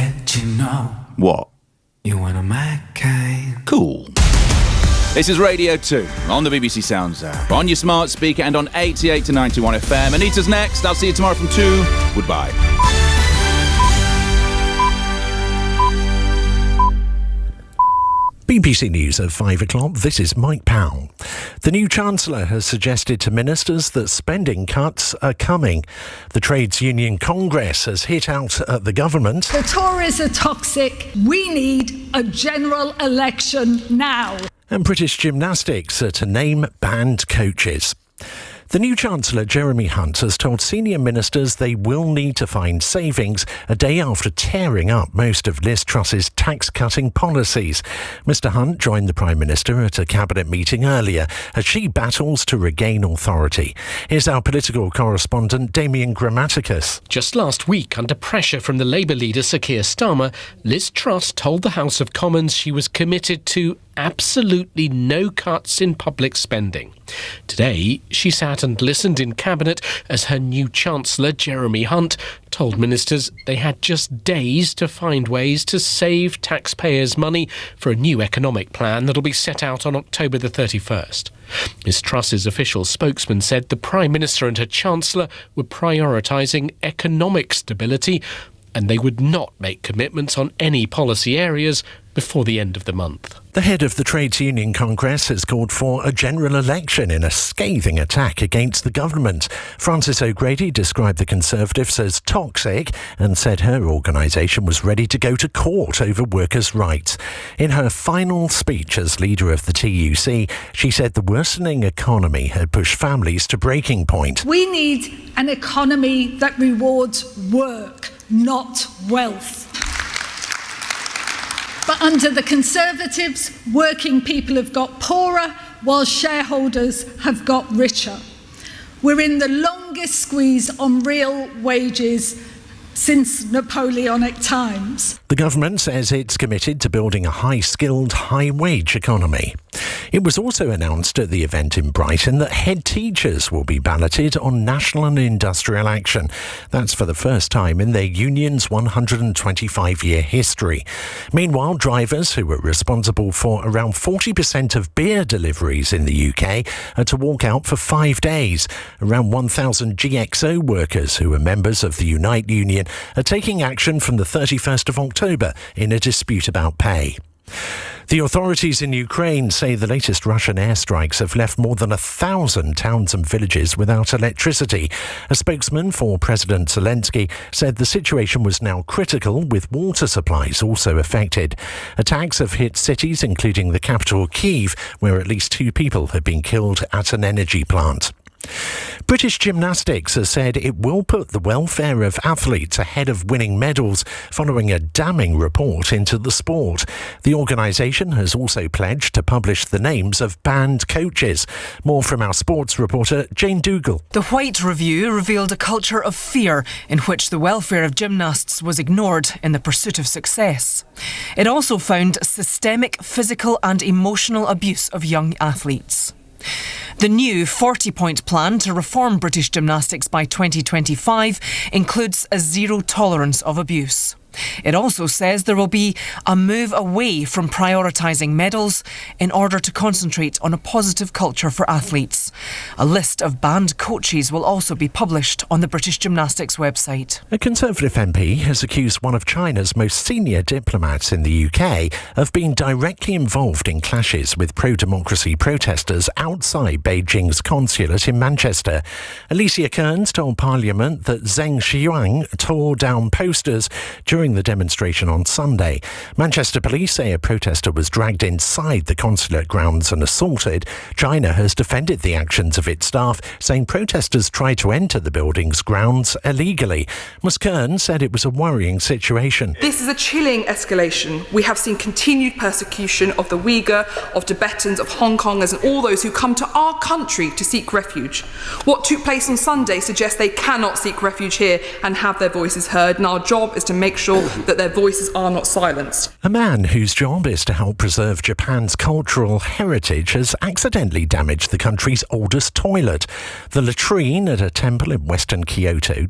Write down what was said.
let you know. What? You one of my kind. Cool. This is Radio 2 on the BBC Sounds app, on your smart speaker and on 88 to 91 FM. Anita's next. I'll see you tomorrow from 2. Goodbye. BBC News at 5 o'clock. This is Mike Powell. The new Chancellor has suggested to ministers that spending cuts are coming. The Trades Union Congress has hit out at the government. The Tories are toxic. We need a general election now. And British Gymnastics are to name banned coaches. The new Chancellor, Jeremy Hunt, has told senior ministers they will need to find savings a day after tearing up most of Liz Truss's tax-cutting policies. Mr Hunt joined the Prime Minister at a cabinet meeting earlier as she battles to regain authority. Here's our political correspondent, Damien Grammaticus. Just last week, under pressure from the Labour leader Sir Keir Starmer, Liz Truss told the House of Commons she was committed to absolutely no cuts in public spending. Today, she sat and listened in Cabinet as her new Chancellor, Jeremy Hunt, told ministers they had just days to find ways to save taxpayers' money for a new economic plan that'll be set out on October the 31st. Ms Truss's official spokesman said the Prime Minister and her Chancellor were prioritising economic stability and they would not make commitments on any policy areas before the end of the month. The head of the Trades Union Congress has called for a general election in a scathing attack against the government. Frances O'Grady described the Conservatives as toxic and said her organisation was ready to go to court over workers' rights. In her final speech as leader of the TUC, she said the worsening economy had pushed families to breaking point. We need an economy that rewards work, not wealth. But under the Conservatives, working people have got poorer while shareholders have got richer. We're in the longest squeeze on real wages since Napoleonic times. The government says it's committed to building a high-skilled, high-wage economy. It was also announced at the event in Brighton that head teachers will be balloted on national and industrial action. That's for the first time in their union's 125-year history. Meanwhile, drivers who were responsible for around 40% of beer deliveries in the UK are to walk out for 5 days. Around 1,000 GXO workers who are members of the Unite Union are taking action from the 31st of October in a dispute about pay. The authorities in Ukraine say the latest Russian airstrikes have left more than 1,000 towns and villages without electricity. A spokesman for President Zelensky said the situation was now critical, with water supplies also affected. Attacks have hit cities including the capital Kyiv, where at least 2 people have been killed at an energy plant. British Gymnastics has said it will put the welfare of athletes ahead of winning medals following a damning report into the sport. The organisation has also pledged to publish the names of banned coaches. More from our sports reporter Jane Dougal. The White Review revealed a culture of fear in which the welfare of gymnasts was ignored in the pursuit of success. It also found systemic physical and emotional abuse of young athletes. The new 40-point plan to reform British gymnastics by 2025 includes a zero tolerance of abuse. It also says there will be a move away from prioritising medals in order to concentrate on a positive culture for athletes. A list of banned coaches will also be published on the British Gymnastics website. A Conservative MP has accused one of China's most senior diplomats in the UK of being directly involved in clashes with pro-democracy protesters outside Beijing's consulate in Manchester. Alicia Kearns told Parliament that Zheng Xiang tore down posters during the demonstration on Sunday. Manchester police say a protester was dragged inside the consulate grounds and assaulted. China has defended the actions of its staff, saying protesters tried to enter the building's grounds illegally. Ms Kearns said it was a worrying situation. This is a chilling escalation. We have seen continued persecution of the Uyghur, of Tibetans, of Hong Kongers and all those who come to our country to seek refuge. What took place on Sunday suggests they cannot seek refuge here and have their voices heard, and our job is to make sure that their voices are not silenced. A man whose job is to help preserve Japan's cultural heritage has accidentally damaged the country's oldest toilet. The latrine at a temple in western Kyoto